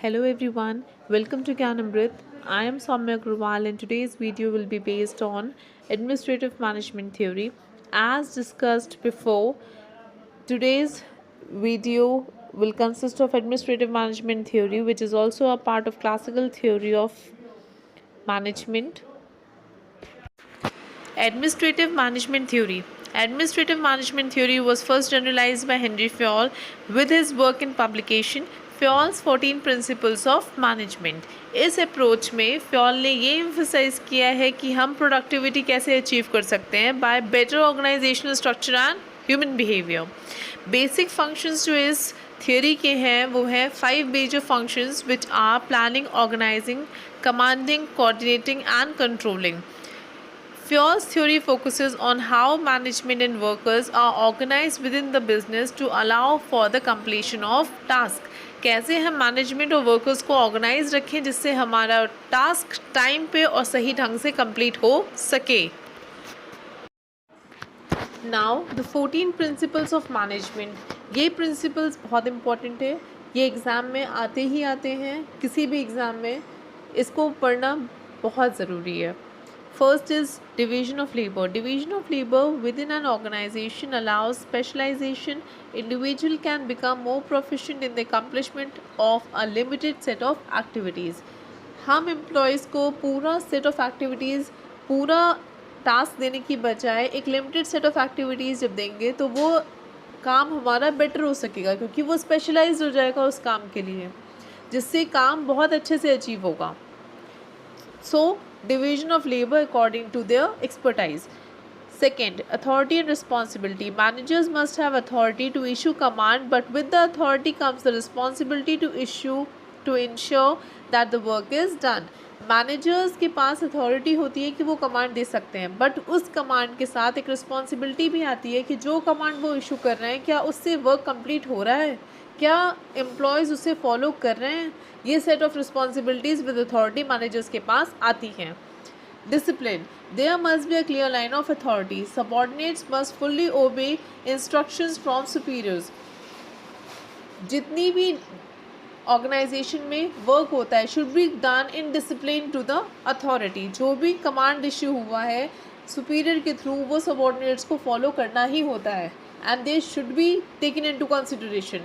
Hello everyone, welcome to Gyanamrit. I am Soumya Agrawal and today's video will be based on administrative management theory. As discussed before, today's video will consist of administrative management theory, which is also a part of classical theory of management. Administrative management theory. Administrative management theory was first generalized by Henry Fayol with his work in publication Fayol's 14 Principles of Management. इस approach में Fayol ने ये emphasise किया है कि हम productivity कैसे achieve कर सकते हैं by better organisational structure and human behaviour. Basic functions जो इस थियोरी के हैं वो हैं 5 major functions which are planning, organising, commanding, coordinating and controlling. Fayol's theory focuses on how management and workers are organized within the business to allow for the completion of task. कैसे हम management और workers को organise रखें जिससे हमारा task time पे और सही ढंग से कंप्लीट हो सके. Now the 14 principles of management. ये प्रिंसिपल्स बहुत इंपॉर्टेंट है, ये एग्ज़ाम में आते ही आते हैं. किसी भी एग्ज़ाम में इसको पढ़ना बहुत ज़रूरी है. First is division of labor. Division of labor within an organization allows specialization. Individual can become more proficient in the accomplishment of a limited set of activities. हम employees को पूरा set of activities, पूरा task देने की बजाय एक limited set of activities जब देंगे तो वो काम हमारा better हो सकेगा क्योंकि वो specialized हो जाएगा उस काम के लिए, जिससे काम बहुत अच्छे से achieve होगा. So division of labor according to their expertise. Second, authority and responsibility. Managers must have authority to issue command, but with the authority comes the responsibility to ensure that the work is done. Managers के पास authority होती है कि वो command दे सकते हैं, but उस command के साथ एक रिस्पॉन्सिबिलिटी भी आती है कि जो कमांड वो इशू कर रहे हैं क्या उससे वर्क कंप्लीट हो रहा है, क्या एम्प्लॉयज़ उसे फॉलो कर रहे हैं. ये set of responsibilities with authority managers के पास आती हैं. Discipline. There must be a clear line of authority. Subordinates must fully obey instructions from superiors. जितनी भी ऑर्गेनाइजेशन में वर्क होता है should be done in discipline to the authority. जो भी कमांड इश्यू हुआ है सुपीरियर के थ्रू वो सबॉर्डिनेट्स को फॉलो करना ही होता है and they should be taken into consideration.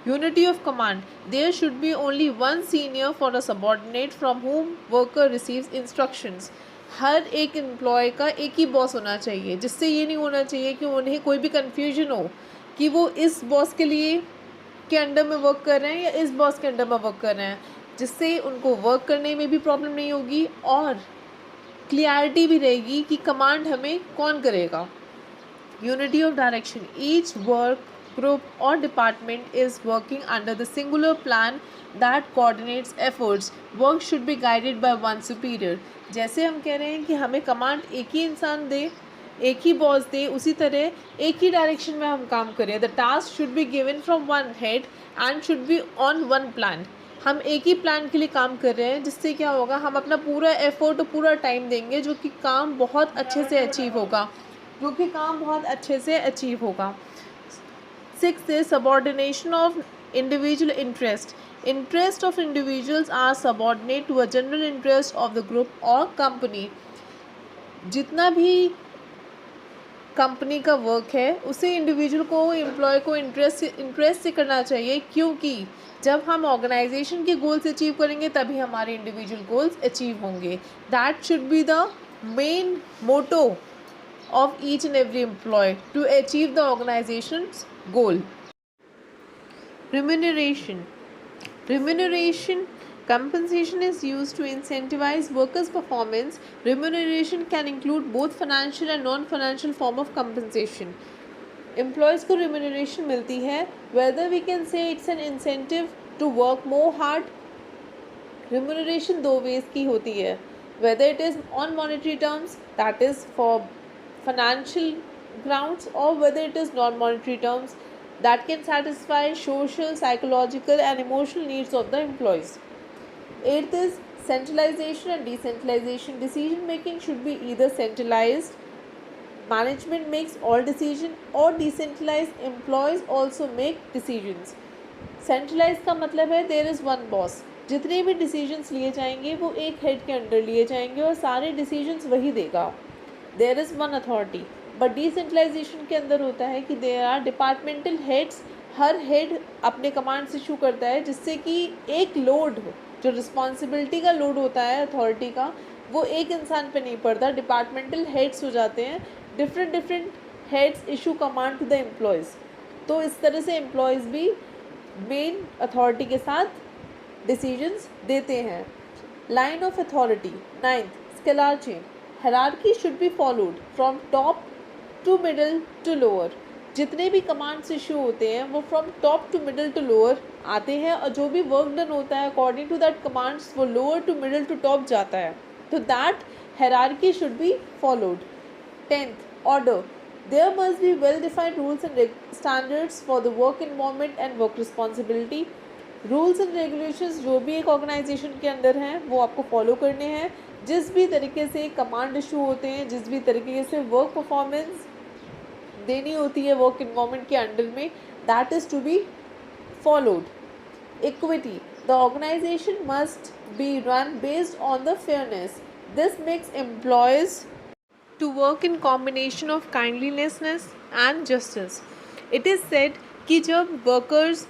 Unity of command. There should be only one senior for a subordinate from whom worker receives instructions. हर एक एम्प्लॉय का एक ही बॉस होना चाहिए, जिससे ये नहीं होना चाहिए कि उन्हें कोई भी कन्फ्यूजन हो कि वो इस बॉस के लिए के अंडर में वर्क कर रहे हैं या इस बॉस के अंडर में वर्क कर रहे हैं, जिससे उनको वर्क करने में भी प्रॉब्लम नहीं होगी और क्लियरिटी भी रहेगी कि कमांड हमें कौन करेगा. Unity of direction. Each work group or department is working under the singular plan that coordinates efforts. Work should be guided by one superior. जैसे हम कह रहे हैं कि हमें कमांड एक ही इंसान दे, एक ही बॉस दे, उसी तरह एक ही डायरेक्शन में हम काम करें. The task should be given from one head and should be on one plan. हम एक ही प्लान के लिए काम कर रहे हैं, जिससे क्या होगा, हम अपना पूरा एफर्ट और पूरा टाइम देंगे जो कि काम बहुत अच्छे से अचीव होगा. Sixth is subordination of individual interest. Interest of individuals are subordinate to a general interest of the group or company. जितना भी कंपनी का वर्क है उसे इंडिविजुअल को, एम्प्लॉय को इंटरेस्ट से करना चाहिए, क्योंकि जब हम ऑर्गेनाइजेशन के गोल्स अचीव करेंगे तभी हमारे इंडिविजुअल गोल्स अचीव होंगे. That should be the main motto of each and every employee to achieve the organization's goal. Remuneration. Compensation is used to incentivize workers' performance. Remuneration can include both financial and non-financial form of compensation. Employees को remuneration मिलती है, whether we can say it's an incentive to work more hard. Remuneration दो ways की होती है, whether it is on monetary terms, that is for financial grounds, or whether it is non-monetary terms that can satisfy social, psychological and emotional needs of the employees. Eighth is centralization and decentralization. Decision making should be either centralized, management makes all decisions, or decentralized, employees also make decisions. Centralise का मतलब है there is one boss, जितने भी decisions लिए जाएंगे वो एक head के अंडर लिए जाएंगे और सारे डिसीजंस वही देगा। There is one authority. But decentralisation के अंदर होता है कि देयर आर डिपार्टमेंटल हेड्स, हर हेड अपने कमांड्स इशू करता है, जिससे कि एक लोड, जो रिस्पॉन्सिबिलिटी का लोड होता है अथॉरिटी का, वो एक इंसान पे नहीं पड़ता, डिपार्टमेंटल हेड्स हो जाते हैं। Different heads issue command to the employees. तो इस तरह से एम्प्लॉयज़ भी मेन अथॉरिटी के साथ डिसीजंस देते हैं। Line of authority. 9th, scalar chain. Hierarchy should be followed from top to middle to lower. जितने भी कमांड्स इशू होते हैं वो from top to middle to lower आते हैं, और जो भी वर्क डन होता है अकॉर्डिंग टू दैट कमांड्स वो lower to middle to top जाता है। तो that hierarchy should be followed. 10th, order. There must be well defined rules and standards for the work environment and work responsibility. Rules and regulations जो भी एक organisation के अंदर हैं वो आपको फॉलो करने हैं। जिस भी तरीके से कमांड इशू होते हैं, जिस भी तरीके से वर्क परफॉर्मेंस देनी होती है वर्क इन्वायरमेंट के अंडर में, that is to be followed. Equity. The organisation must be run based on the fairness. This makes employees to work in combination of kindliness and justice. It is said कि जब workers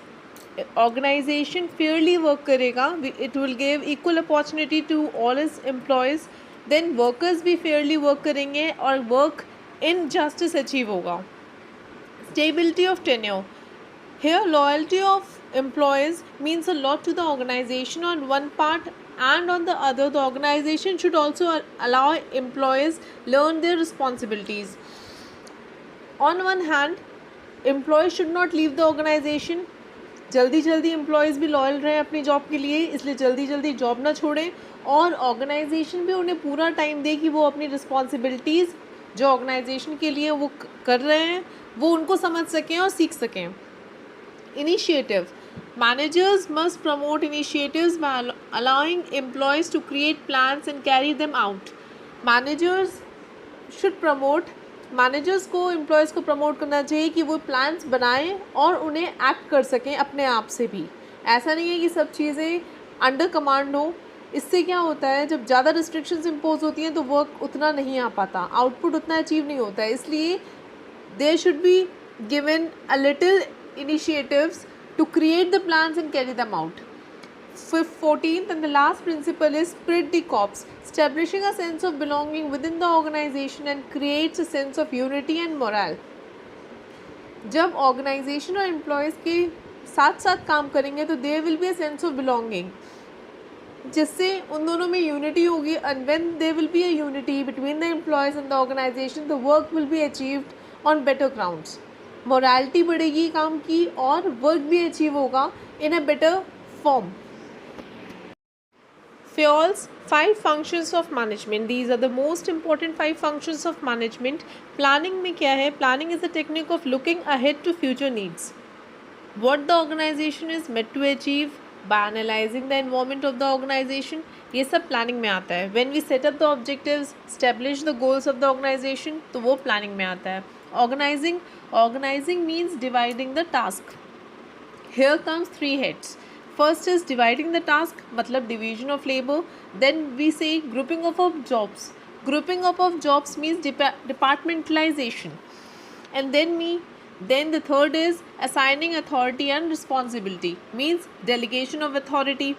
organization fairly work करेगा, it will give equal opportunity to all its employees, then workers भी fairly work करेंगे और work in justice achieve होगा। Stability of tenure. Here loyalty of employees means a lot to the organization on one part, and on the other the organization should also allow employees learn their responsibilities. On one hand, employees should not leave the organization. जल्दी employees भी loyal रहें अपनी job के लिए, इसलिए जल्दी job ना छोड़ें, और ऑर्गेनाइजेशन भी उन्हें पूरा टाइम दे कि वो अपनी रिस्पॉन्सिबिलिटीज़ जो ऑर्गेनाइजेशन के लिए वो कर रहे हैं वो उनको समझ सकें और सीख सकें। Initiative. Managers must promote initiatives by allowing employees to create plans and carry them out. Managers को employees को promote करना चाहिए कि वो plans बनाएं और उन्हें act कर सकें अपने आप से भी। ऐसा नहीं है कि सब चीज़ें under command हो। इससे क्या होता है, जब ज़्यादा restrictions impose होती हैं तो work उतना नहीं आ पाता, output उतना achieve नहीं होता है। इसलिए there should be given a little initiatives to create the plans and carry them out. 14th and the last principle is spirit the corps, establishing a sense of belonging within the organization and creates a sense of unity and morale. जब organization और employees के साथ साथ काम करेंगे तो there will be a sense of belonging, जिससे उन दोनों में unity होगी, and when there will be a unity between the employees and the organization, the work will be achieved on better grounds. Morality बढ़ेगी काम की और वर्क भी अचीव होगा in a better form. Fiols 5 functions of management. These are the most important 5 functions of management. Planning में क्या है? Planning is the technique of looking ahead to future needs. What the organization is meant to achieve by analyzing the environment of the organization. ये सब planning में आता है. When we set up the objectives, establish the goals of the organization, तो वो planning में आता है. Organizing means dividing the task. Here comes 3 heads. First is dividing the task, मतलब division of labor. Then we say grouping up of jobs. Grouping up of jobs means departmentalization. And then the third is assigning authority and responsibility, means delegation of authority.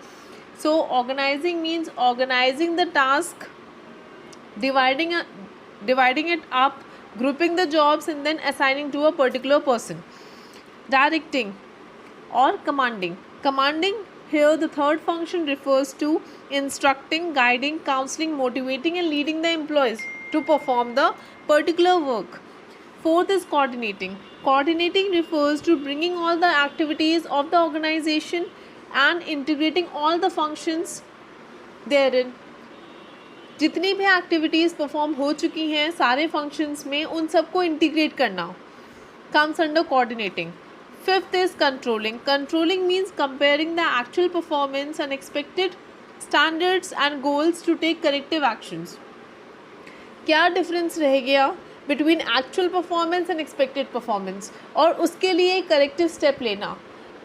So organizing means organizing the task, dividing it up, grouping the jobs, and then assigning to a particular person. Directing or commanding. Commanding, here the third function refers to instructing, guiding, counseling, motivating and leading the employees to perform the particular work. Fourth is coordinating. Coordinating refers to bringing all the activities of the organization and integrating all the functions therein. जितनी भी activities perform हो चुकी हैं सारे functions में, उन सबको integrate करना comes under coordinating. Fifth is controlling. Controlling means comparing the actual performance and expected standards and goals to take corrective actions. क्या डिफरेंस रह गया between actual performance and expected performance, और उसके लिए करेक्टिव स्टेप लेना.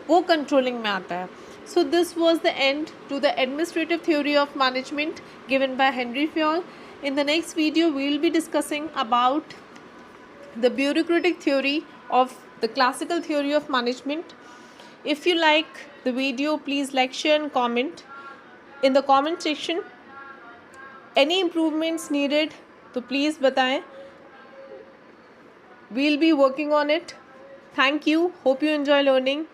वो controlling में आता है. So this was the end to the administrative theory of management given by Henry Fayol. In the next video, we will be discussing about the bureaucratic theory of the classical theory of management. If you like the video, please like, share and comment. In the comment section, any improvements needed, तो please बताएं. We'll be working on it. Thank you. Hope you enjoy learning.